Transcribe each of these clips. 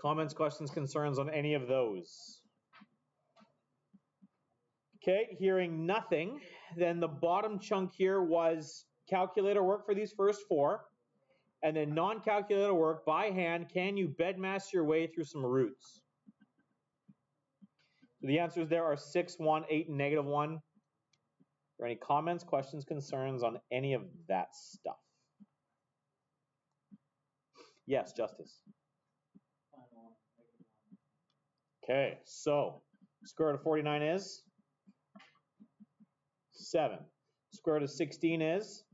Comments, questions, concerns on any of those? Okay, hearing nothing, then the bottom chunk here was calculator work for these first four, and then non-calculator work by hand. Can you bedmass your way through some roots? So the answers there are 6, 1, 8, and negative 1. Are there any comments, questions, concerns on any of that stuff? Yes, Justice. Okay, so square root of 49 is 7. Square root of 16 is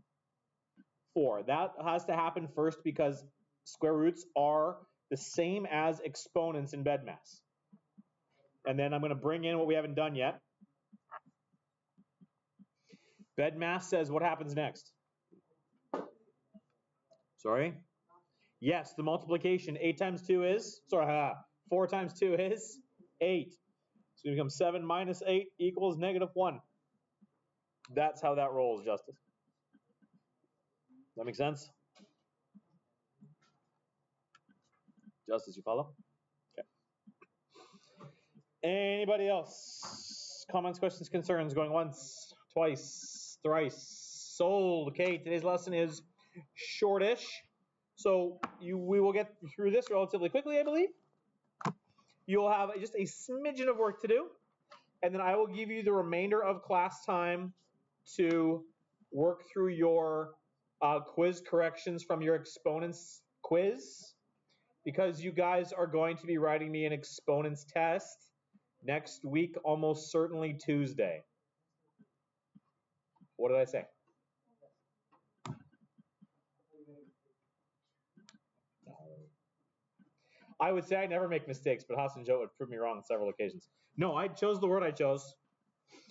4. That has to happen first because square roots are the same as exponents in BEDMAS. And then I'm going to bring in what we haven't done yet. BEDMAS says what happens next? Sorry? Yes, the multiplication. 8 times 2 is? 4 times 2 is 8. So it becomes 7 minus 8 equals negative 1. That's how that rolls, Justice. Does that make sense? Justice, you follow? Okay. Anybody else? Comments, questions, concerns? Going once, twice, thrice. Sold. Okay, today's lesson is shortish. So we will get through this relatively quickly, I believe. You'll have just a smidgen of work to do. And then I will give you the remainder of class time to work through your quiz corrections from your exponents quiz. Because you guys are going to be writing me an exponents test next week, almost certainly Tuesday. What did I say? No. I would say I never make mistakes, but Hassan Joe would prove me wrong on several occasions. No, I chose the word I chose.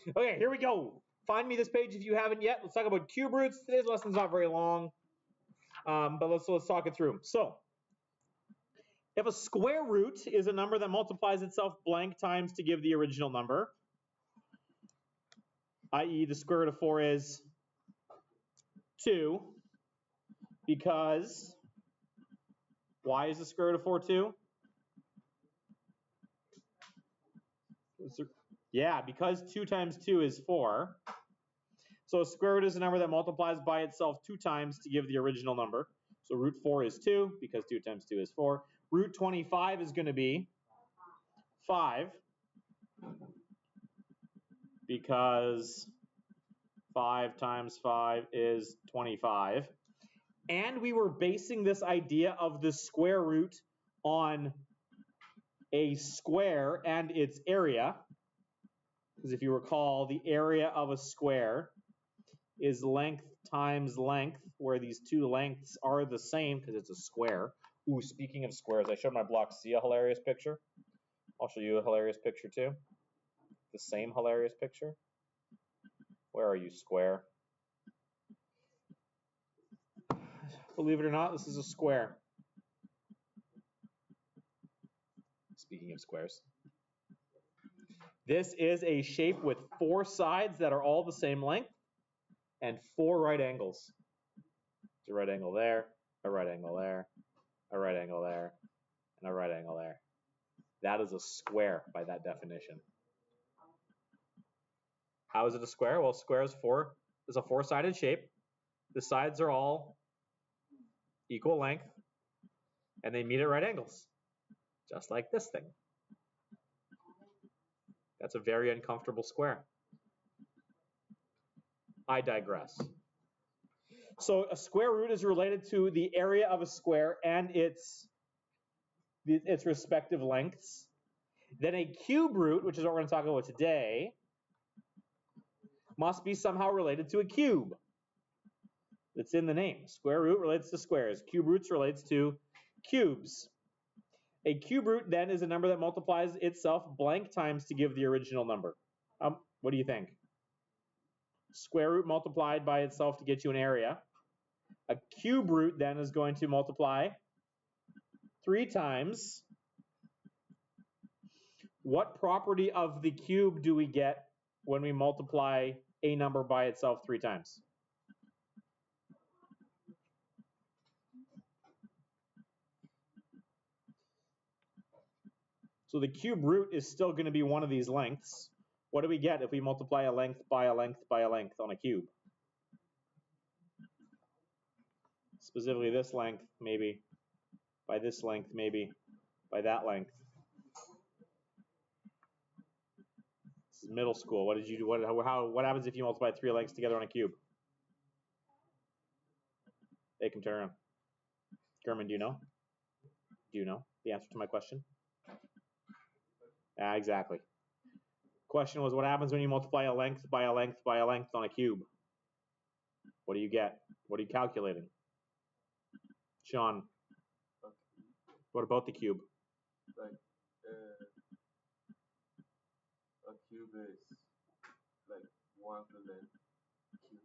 Okay, here we go. Find me this page if you haven't yet. Let's talk about cube roots. Today's lesson's not very long, but let's talk it through. So, if a square root is a number that multiplies itself blank times to give the original number, i.e. the square root of 4 is 2, because why is the square root of 4 2? Yeah, because 2 times 2 is 4. So a square root is a number that multiplies by itself 2 times to give the original number. So root 4 is 2, because 2 times 2 is 4. Root 25 is going to be 5, because 5 times 5 is 25. And we were basing this idea of the square root on a square and its area. Because if you recall, the area of a square is length times length, where these two lengths are the same because it's a square. Ooh, speaking of squares, I showed my block. See a hilarious picture? I'll show you a hilarious picture too. The same hilarious picture. Where are you, square? Believe it or not, this is a square. Speaking of squares. This is a shape with 4 sides that are all the same length and 4 right angles. There's a right angle there, a right angle there, a right angle there, and a right angle there. That is a square by that definition. How is it a square? Well, square is a 4-sided shape. The sides are all equal length, and they meet at right angles, just like this thing. That's a very uncomfortable square. I digress. So a square root is related to the area of a square and its respective lengths. Then a cube root, which is what we're going to talk about today, must be somehow related to a cube. It's in the name. Square root relates to squares. Cube roots relates to cubes. A cube root then is a number that multiplies itself blank times to give the original number. What do you think? Square root multiplied by itself to get you an area. A cube root then is going to multiply 3 times. What property of the cube do we get when we multiply a number by itself 3 times? So the cube root is still going to be one of these lengths. What do we get if we multiply a length by a length by a length on a cube? Specifically this length, maybe. By this length, maybe. By that length. This is middle school. What did you do? What happens if you multiply 3 lengths together on a cube? They can turn around. German, do you know? Do you know the answer to my question? Exactly. Question was, what happens when you multiply a length by a length by a length on a cube? What do you get? What are you calculating? Sean, what about the cube? Like, a cube is like one of the length cube.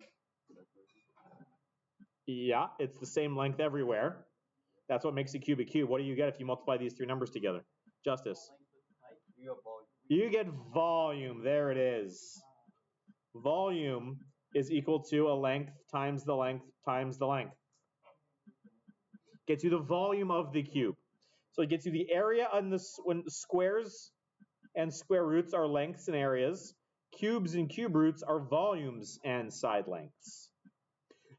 Yeah, it's the same length everywhere. That's what makes a cube a cube. What do you get if you multiply these 3 numbers together? Justice. You get volume. There it is. Volume is equal to a length times the length times the length. Gets you the volume of the cube. So it gets you the area on when the squares and square roots are lengths and areas. Cubes and cube roots are volumes and side lengths.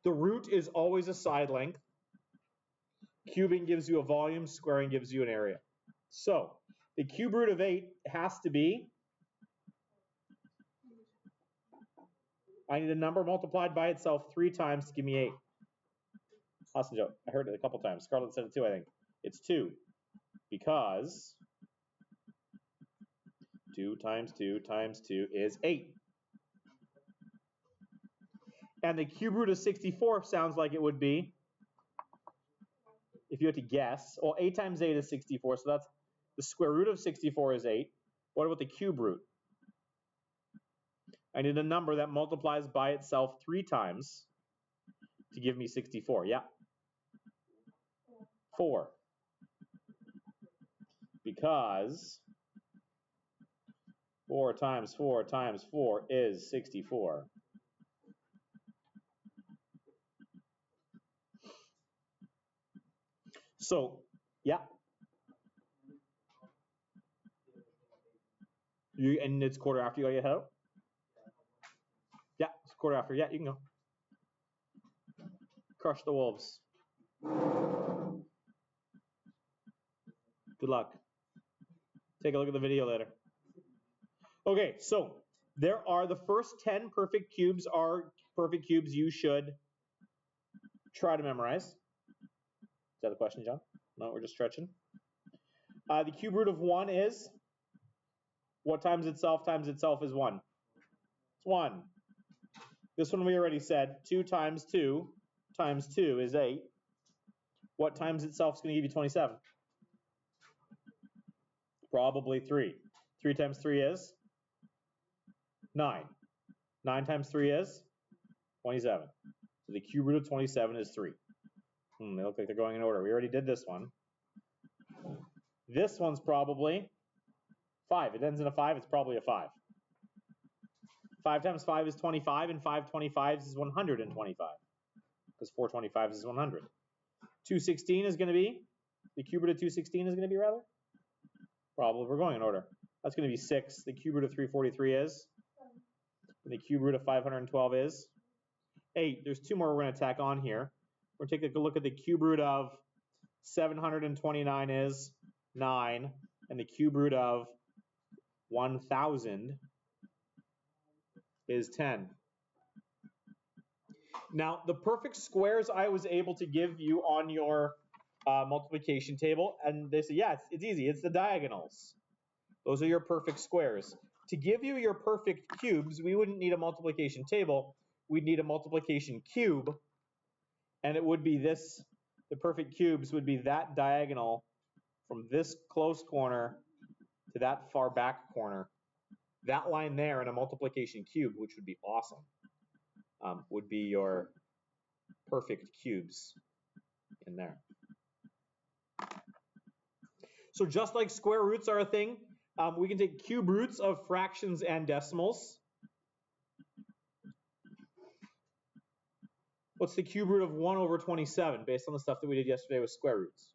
The root is always a side length. Cubing gives you a volume, squaring gives you an area. So the cube root of 8 has to be, I need a number multiplied by itself 3 times to give me 8. Awesome joke. I heard it a couple times. Scarlett said it too, I think. It's 2 because 2 times 2 times 2 is 8. And the cube root of 64 sounds like it would be, if you had to guess, well, 8 times 8 is 64, so that's the square root of 64 is 8. What about the cube root? I need a number that multiplies by itself 3 times to give me 64. Yeah? 4. Because 4 times 4 times 4 is 64. So, yeah. And it's quarter after you gotta get head out? Yeah, it's quarter after. Yeah, you can go. Crush the wolves. Good luck. Take a look at the video later. Okay, so there are the first 10 perfect cubes are perfect cubes you should try to memorize. Is that the question, John? No, we're just stretching. The cube root of 1 is? What times itself is 1? It's 1. This one we already said. 2 times 2 times 2 is 8. What times itself is going to give you 27? Probably 3. 3 times 3 is? 9. 9 times 3 is? 27. So the cube root of 27 is 3. They look like they're going in order. We already did this one. This one's probably 5. It ends in a 5. It's probably a 5. 5 times 5 is 25, and 5 25s is 125. Because 4 25s is 100. 216 is going to be? The cube root of 216 is going to be, rather? Probably. We're going in order. That's going to be 6. The cube root of 343 is? And the cube root of 512 is? 8. There's 2 more we're going to tack on here. We're going to take a look at the cube root of 729 is 9. And the cube root of 1000 is 10. Now, the perfect squares I was able to give you on your multiplication table, and they say, yeah, it's easy. It's the diagonals. Those are your perfect squares. To give you your perfect cubes, we wouldn't need a multiplication table. We'd need a multiplication cube, and it would be this. The perfect cubes would be that diagonal from this close corner to that far back corner. That line there in a multiplication cube, which would be awesome, would be your perfect cubes in there. So just like square roots are a thing, we can take cube roots of fractions and decimals. What's the cube root of 1 over 27 based on the stuff that we did yesterday with square roots?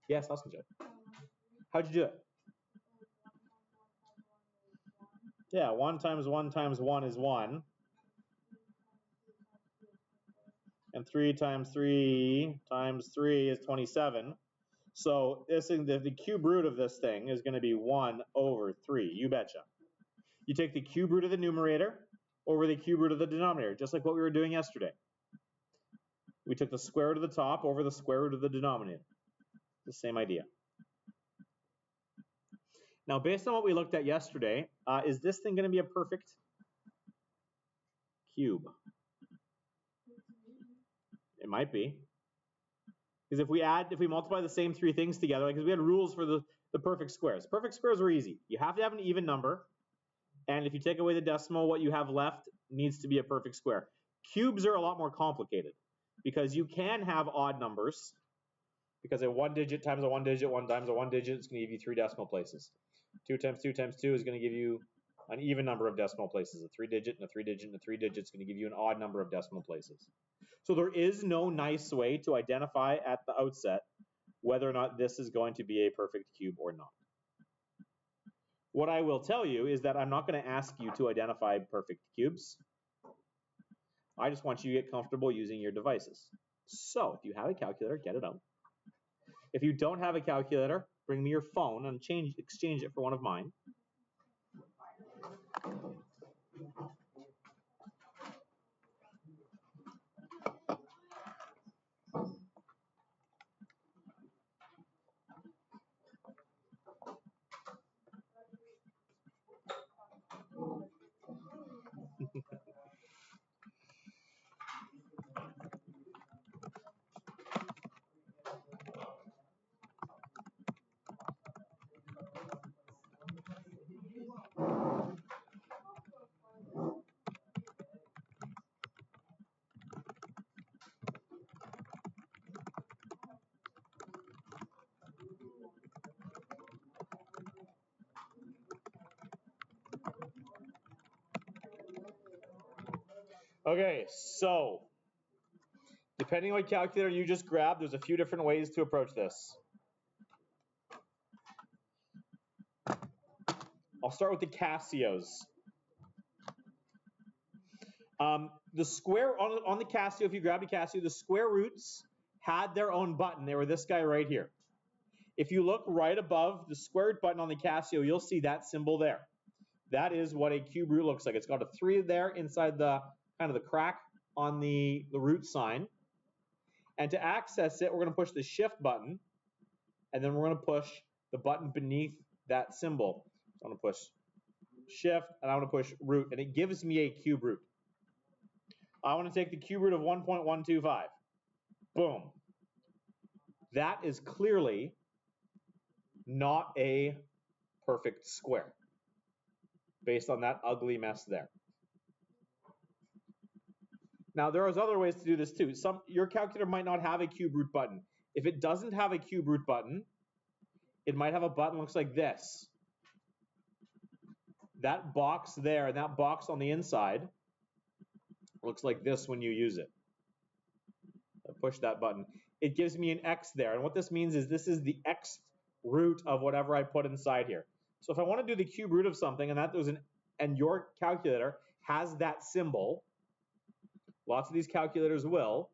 Yes, awesome, Joe. How'd you do it? Yeah, 1 times 1 times 1 is 1. And 3 times 3 times 3 is 27. So this thing, the cube root of this thing is going to be 1 over 3. You betcha. You take the cube root of the numerator over the cube root of the denominator, just like what we were doing yesterday. We took the square root of the top over the square root of the denominator. The same idea. Now, based on what we looked at yesterday, is this thing going to be a perfect cube? It might be. Because if we multiply the same three things together, because we had rules for the perfect squares. Perfect squares were easy. You have to have an even number, and if you take away the decimal, what you have left needs to be a perfect square. Cubes are a lot more complicated, because you can have odd numbers, because a 1 digit times a 1 digit, 1 times a 1 digit is going to give you 3 decimal places. 2 times 2 times 2 is going to give you an even number of decimal places. A 3 digit and a 3 digit and a 3 digit is going to give you an odd number of decimal places. So there is no nice way to identify at the outset whether or not this is going to be a perfect cube or not. What I will tell you is that I'm not going to ask you to identify perfect cubes. I just want you to get comfortable using your devices. So if you have a calculator, get it out. If you don't have a calculator, bring me your phone and exchange it for one of mine. Okay, so depending on what calculator you just grabbed, there's a few different ways to approach this. I'll start with the Casios. The square on the Casio, if you grab a Casio, the square roots had their own button. They were this guy right here. If you look right above the square root button on the Casio, you'll see that symbol there. That is what a cube root looks like. It's got a 3 there inside the kind of the crack on the root sign. And to access it, we're going to push the shift button, and then we're going to push the button beneath that symbol. So I'm going to push shift, and I'm going to push root, and it gives me a cube root. I want to take the cube root of 1.125. Boom. That is clearly not a perfect square based on that ugly mess there. Now, there are other ways to do this too. Your calculator might not have a cube root button. If it doesn't have a cube root button, it might have a button that looks like this. That box there and that box on the inside looks like this when you use it. I push that button. It gives me an X there. And what this means is this is the X root of whatever I put inside here. So if I want to do the cube root of something and your calculator has that symbol, lots of these calculators will,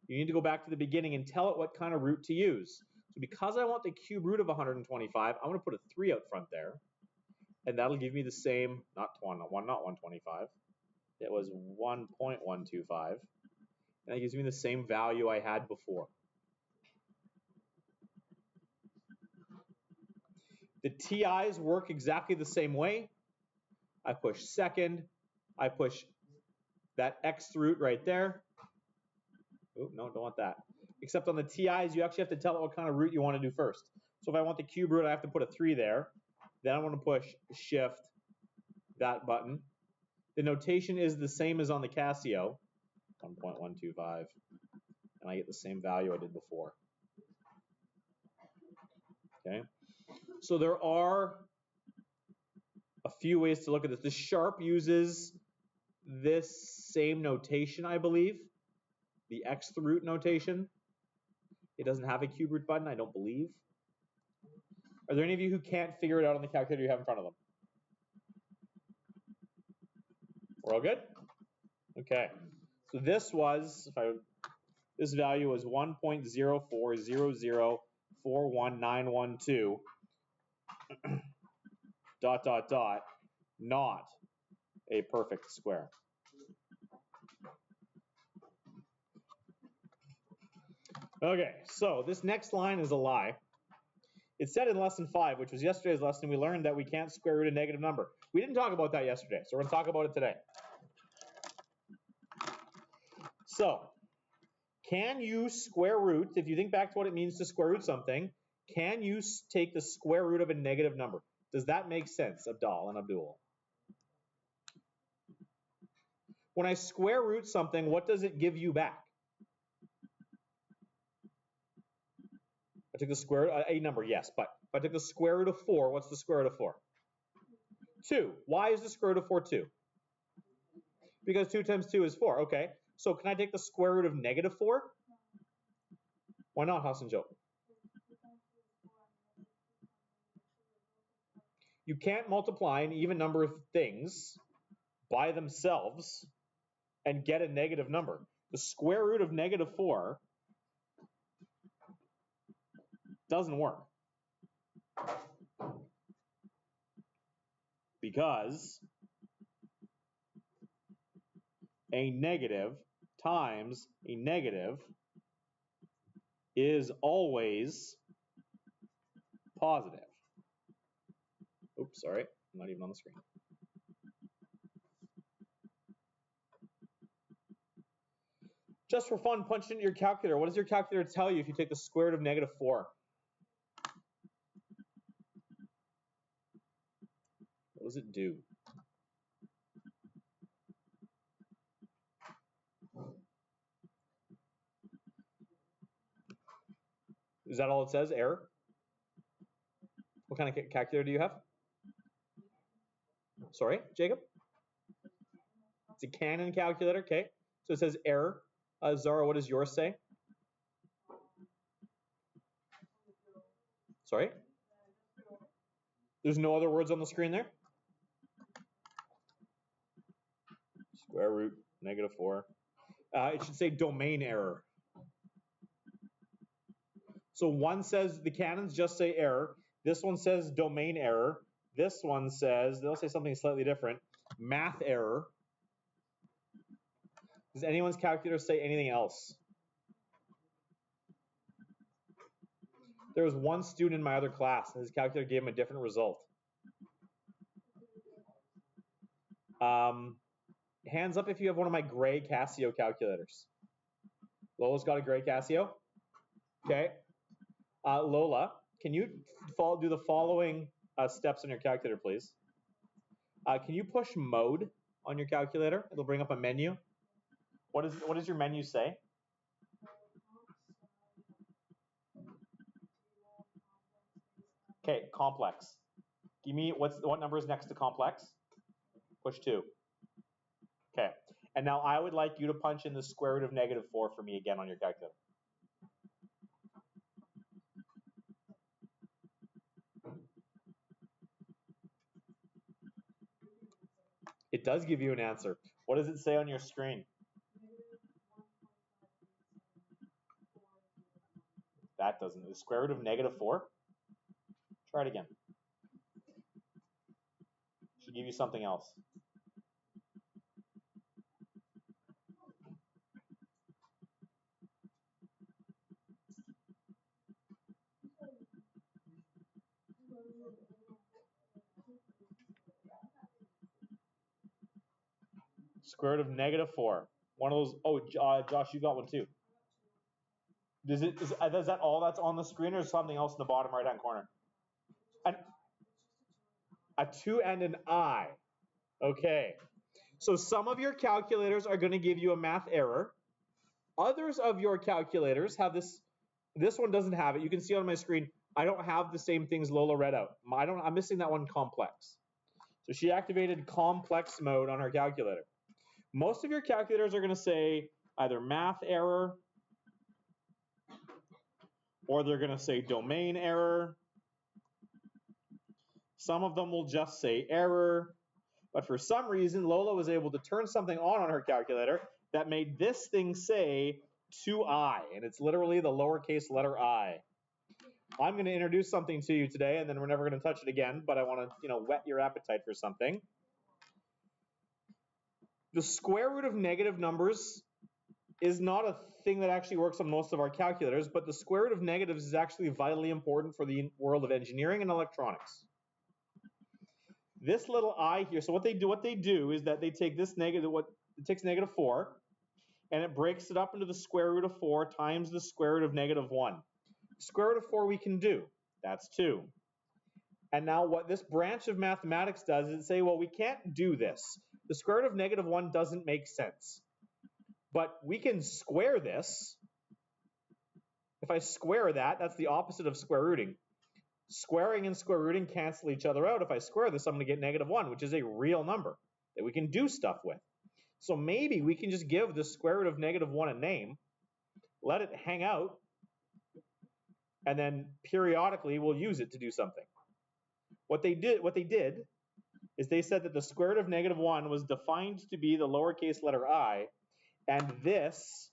you need to go back to the beginning and tell it what kind of root to use. So because I want the cube root of 125, I'm going to put a 3 out front there. And that'll give me the same, not 125. It was 1.125. And it gives me the same value I had before. The TIs work exactly the same way. I push second. I push that X root right there. Oh, no, don't want that. Except on the TIs, you actually have to tell it what kind of root you want to do first. So if I want the cube root, I have to put a 3 there. Then I want to push shift, that button. The notation is the same as on the Casio, 1.125, and I get the same value I did before. Okay, so there are a few ways to look at this. The Sharp uses this same notation, I believe, the X root notation. It doesn't have a cube root button, I don't believe. Are there any of you who can't figure it out on the calculator you have in front of them? We're all good? Okay. So this was, this value was 1.040041912 dot dot dot, not a perfect square. Okay, so this next line is a lie. It said in lesson 5, which was yesterday's lesson, we learned that we can't square root a negative number. We didn't talk about that yesterday, so we're going to talk about it today. So, can you square root, if you think back to what it means to square root something, can you take the square root of a negative number? Does that make sense, Abdal and Abdul? When I square root something, what does it give you back? I took the square root, a number, yes, but if I took the square root of 4, what's the square root of 4? 2. Why is the square root of 4 2? Because 2 times 2 is 4, okay. So can I take the square root of negative 4? Why not, Hassan Joe? You can't multiply an even number of things by themselves and get a negative number. The square root of negative 4 doesn't work. Because a negative times a negative is always positive. Oops, sorry, I'm not even on the screen. Just for fun, punch into your calculator. What does your calculator tell you if you take the square root of negative 4? What does it do? Is that all it says? Error? What kind of calculator do you have? Sorry, Jacob? It's a Canon calculator, okay. So it says error. Zara, what does yours say? Sorry? There's no other words on the screen there? Square root, negative 4. It should say domain error. So one says, the canons just say error. This one says domain error. This one says, they'll say something slightly different, math error. Does anyone's calculator say anything else? There was one student in my other class, and his calculator gave him a different result. Hands up if you have one of my gray Casio calculators. Lola's got a gray Casio? Okay. Lola, can you do the following steps on your calculator, please? Can you push mode on your calculator? It'll bring up a menu. What does your menu say? Okay, complex. Give me what number is next to complex? Push 2. Okay, and now I would like you to punch in the square root of negative 4 for me again on your calculator. It does give you an answer. What does it say on your screen? That doesn't. The square root of negative 4? Try it again. Should give you something else. Square root of negative 4. One of those. Oh, Josh, you got one too. Is that all that's on the screen, or is something else in the bottom right-hand corner? A 2 and an I. Okay. So some of your calculators are going to give you a math error. Others of your calculators have this. This one doesn't have it. You can see on my screen, I don't have the same things Lola read out. I'm missing that one, complex. So she activated complex mode on her calculator. Most of your calculators are going to say either math error, or they're going to say domain error, Some of them will just say error. But for some reason, Lola was able to turn something on her calculator that made this thing say 2i, and it's literally the lowercase letter I. I'm going to introduce something to you today, and then we're never going to touch it again, but I want to, whet your appetite for something. The square root of negative numbers is not a thing that actually works on most of our calculators, but the square root of negatives is actually vitally important for the world of engineering and electronics. This little I here, so what they do is that they take this negative, it takes negative 4, and it breaks it up into the square root of 4 times the square root of negative 1. The square root of 4 we can do. That's 2. And now what this branch of mathematics does is say, well, we can't do this. The square root of negative 1 doesn't make sense. But we can square this. If I square that, that's the opposite of square rooting. Squaring and square rooting cancel each other out. If I square this, I'm going to get negative 1, which is a real number that we can do stuff with. So maybe we can just give the square root of negative 1 a name, let it hang out, and then periodically we'll use it to do something. What they did is they said that the square root of negative 1 was defined to be the lowercase letter I, and this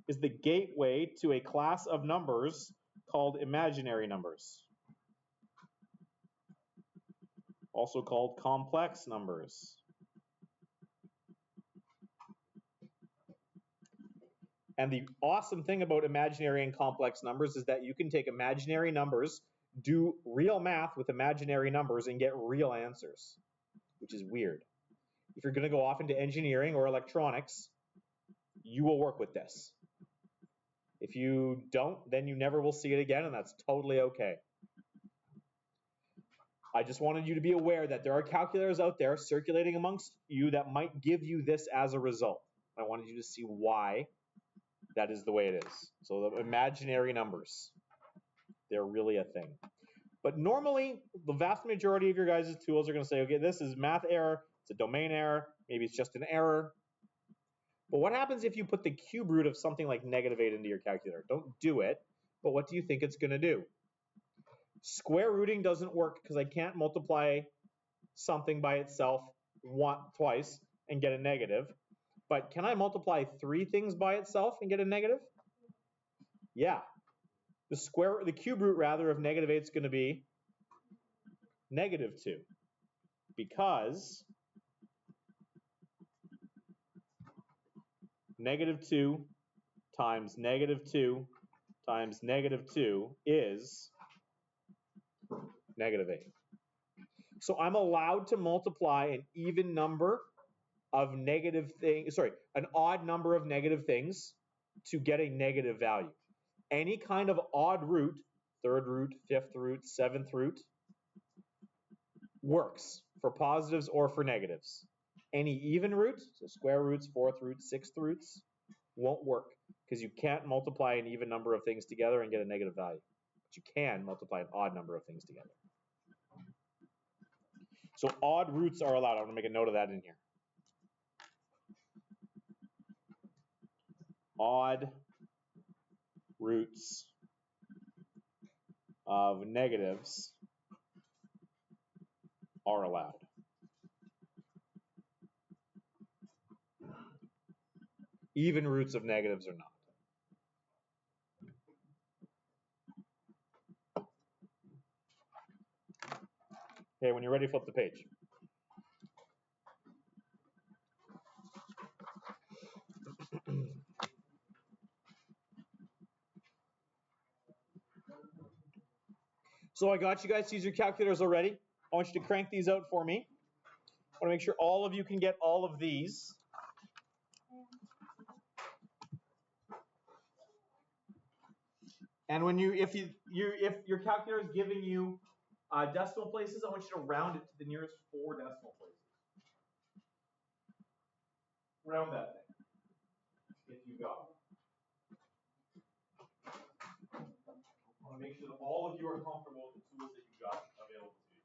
is the gateway to a class of numbers called imaginary numbers, also called complex numbers. And the awesome thing about imaginary and complex numbers is that you can take imaginary numbers, do real math with imaginary numbers, and get real answers, which is weird. If you're going to go off into engineering or electronics, you will work with this. If you don't, then you never will see it again, and that's totally okay. I just wanted you to be aware that there are calculators out there circulating amongst you that might give you this as a result. I wanted you to see why that is the way it is. So the imaginary numbers, they're really a thing. But normally, the vast majority of your guys' tools are going to say, okay, this is math error, it's a domain error, maybe it's just an error. But what happens if you put the cube root of something like negative 8 into your calculator? Don't do it, but what do you think it's going to do? Square rooting doesn't work because I can't multiply something by itself twice and get a negative. But can I multiply 3 things by itself and get a negative? Yeah. The cube root rather of negative 8 is going to be negative 2, because negative 2 times negative 2 times negative 2 is negative 8. So I'm allowed to multiply an even number of negative things, an odd number of negative things to get a negative value. Any kind of odd root, third root, fifth root, seventh root, works for positives or for negatives. Any even root, so square roots, fourth roots, sixth roots, won't work because you can't multiply an even number of things together and get a negative value. But you can multiply an odd number of things together. So odd roots are allowed. I'm going to make a note of that in here. Odd roots of negatives are allowed. Even roots of negatives are not. Okay, when you're ready, flip the page. So I got you guys to use your calculators already. I want you to crank these out for me. I want to make sure all of you can get all of these. And when if your calculator is giving you decimal places, I want you to round it to the nearest 4 decimal places. Round that thing, if you got it. I want to make sure that all of you are comfortable with the tools that you got available to you.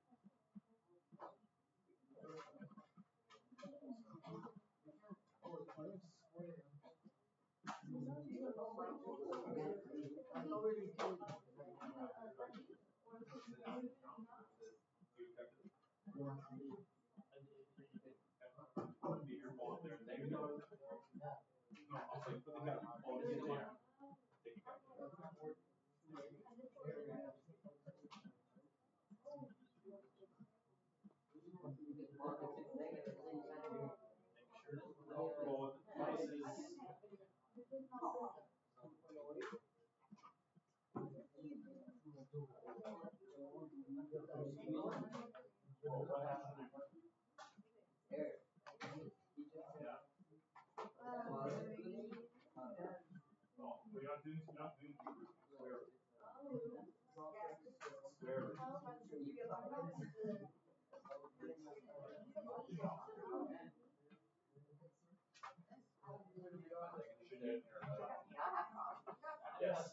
Yes.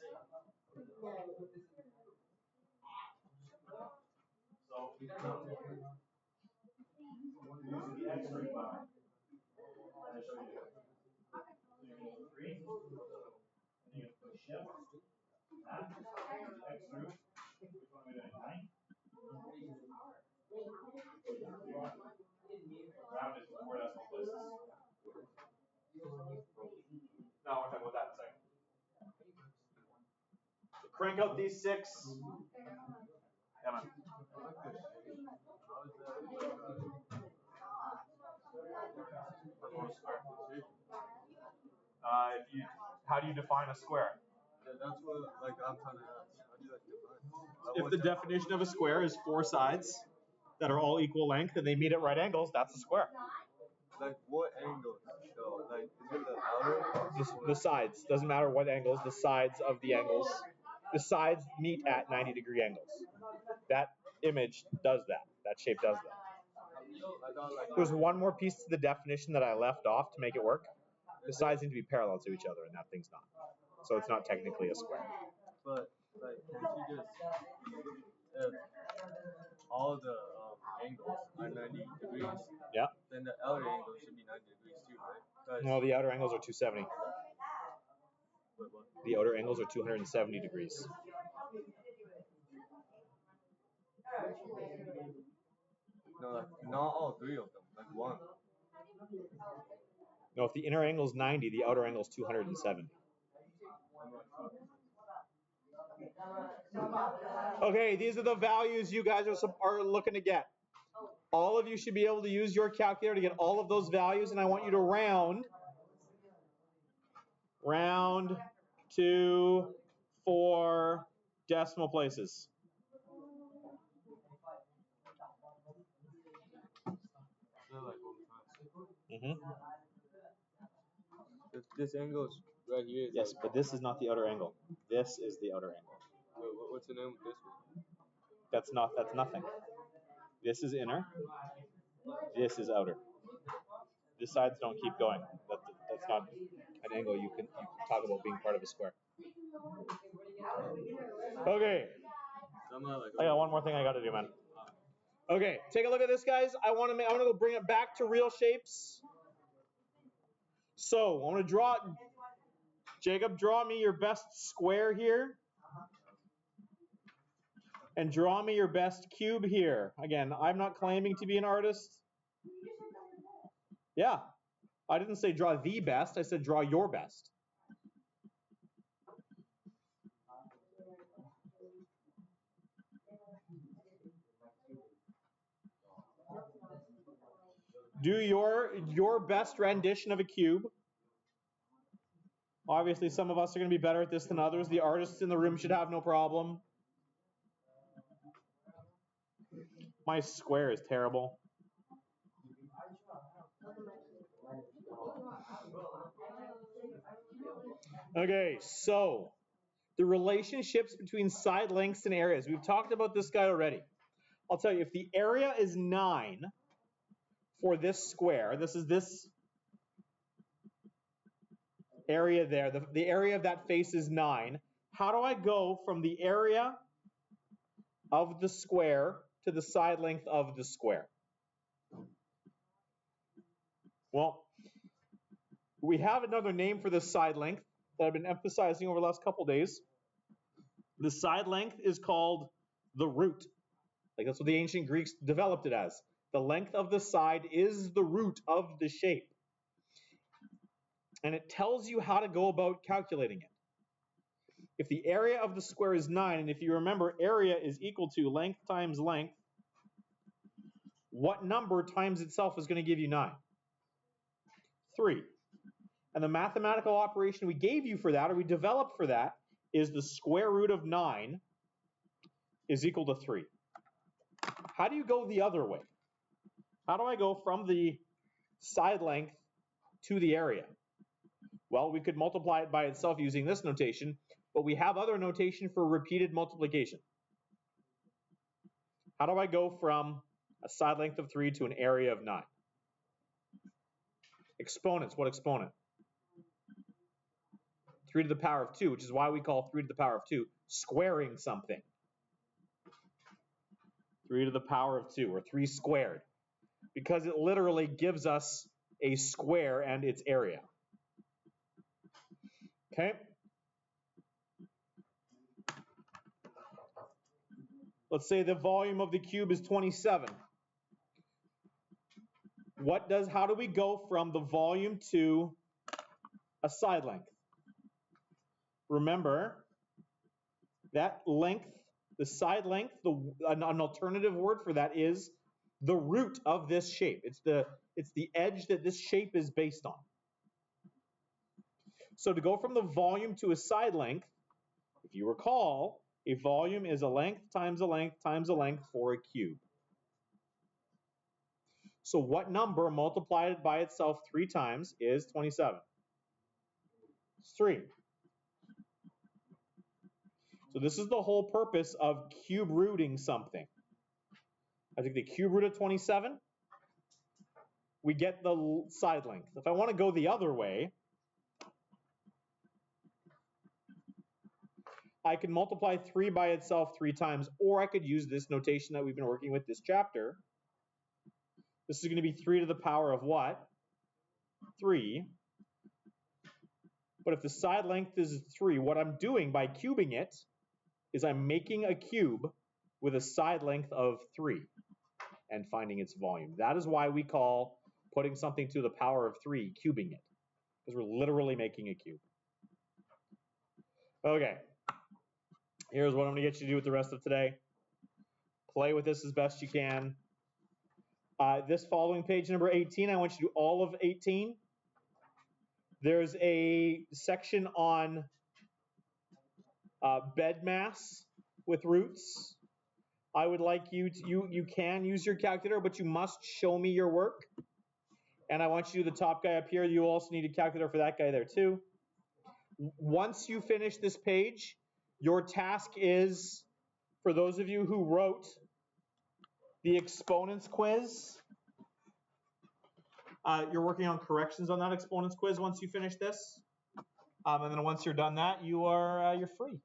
So we got using the X-ray file. I'm going to show you. So you're going to 3, and you put shift, that, X through. Which one are we doing? 9? Round is 4 decimal places. No, we're talking about that in a second. So crank out these 6. Come on. How do you define a square? Yeah, that's what I'm trying to ask. How do you define? If the definition of a square is 4 sides that are all equal length and they meet at right angles, that's a square. Like what angles? So is it the outer? The sides. Doesn't matter what angles. The sides of the angles. The sides meet at 90-degree angles. That image does that. That shape does that. There's one more piece to the definition that I left off to make it work. The sides need to be parallel to each other, and that thing's not. So it's not technically a square. But can't you just, if all the angles are 90 degrees, yeah, then the outer angle should be 90 degrees too, right? No, the outer angles are 270. Wait, what? The outer angles are 270 degrees. No, not all 3 of them, one. No, if the inner angle is 90, the outer angle is 270. Okay, these are the values you guys are looking to get. All of you should be able to use your calculator to get all of those values, and I want you to round to 4 decimal places. This angle is right here. Yes, but this is not the outer angle. This is the outer angle. What's the name of this one? That's nothing. This is inner. This is outer. The sides don't keep going. That's not an angle you can talk about being part of a square. Okay. I got one more thing I got to do, man. Okay, take a look at this, guys. I want to go bring it back to real shapes. So I want to draw. Jacob, draw me your best square here. And draw me your best cube here. Again, I'm not claiming to be an artist. Yeah. I didn't say draw the best. I said draw your best. Do your best rendition of a cube. Obviously, some of us are going to be better at this than others. The artists in the room should have no problem. My square is terrible. Okay, so the relationships between side lengths and areas. We've talked about this guy already. I'll tell you, if the area is 9 for this square, this is this area there, the area of that face is 9. How do I go from the area of the square to the side length of the square? Well, we have another name for this side length that I've been emphasizing over the last couple days. The side length is called the root. Like that's what the ancient Greeks developed it as. The length of the side is the root of the shape. And it tells you how to go about calculating it. If the area of the square is 9, and if you remember, area is equal to length times length, what number times itself is going to give you 9? 3. And the mathematical operation we gave you for that, or we developed for that, is the square root of 9 is equal to 3. How do you go the other way? How do I go from the side length to the area? Well, we could multiply it by itself using this notation, but we have other notation for repeated multiplication. How do I go from a side length of 3 to an area of 9? Exponents. What exponent? 3 to the power of 2, which is why we call 3 to the power of 2 squaring something. 3 to the power of 2, or 3 squared, because it literally gives us a square and its area. Okay? Let's say the volume of the cube is 27. How do we go from the volume to a side length? Remember, that length, the side length, an alternative word for that is the root of this shape. It's the edge that this shape is based on. So to go from the volume to a side length, if you recall, a volume is a length times a length times a length for a cube. So what number multiplied by itself 3 times is 27? It's 3. So this is the whole purpose of cube rooting something. I take the cube root of 27, we get the side length. If I want to go the other way, I can multiply 3 by itself 3 times, or I could use this notation that we've been working with this chapter. This is going to be 3 to the power of what? 3. But if the side length is 3, what I'm doing by cubing it is I'm making a cube with a side length of 3 and finding its volume. That is why we call putting something to the power of 3 cubing it, because we're literally making a cube. Okay, here's what I'm going to get you to do with the rest of today. Play with this as best you can. This following page, number 18, I want you to do all of 18. There's a section on bed mass with roots. I would like you to, you can use your calculator, but you must show me your work. And I want you to do the top guy up here. You also need a calculator for that guy there too. Once you finish this page, your task is, for those of you who wrote the exponents quiz, you're working on corrections on that exponents quiz once you finish this. And then once you're done that, you're free.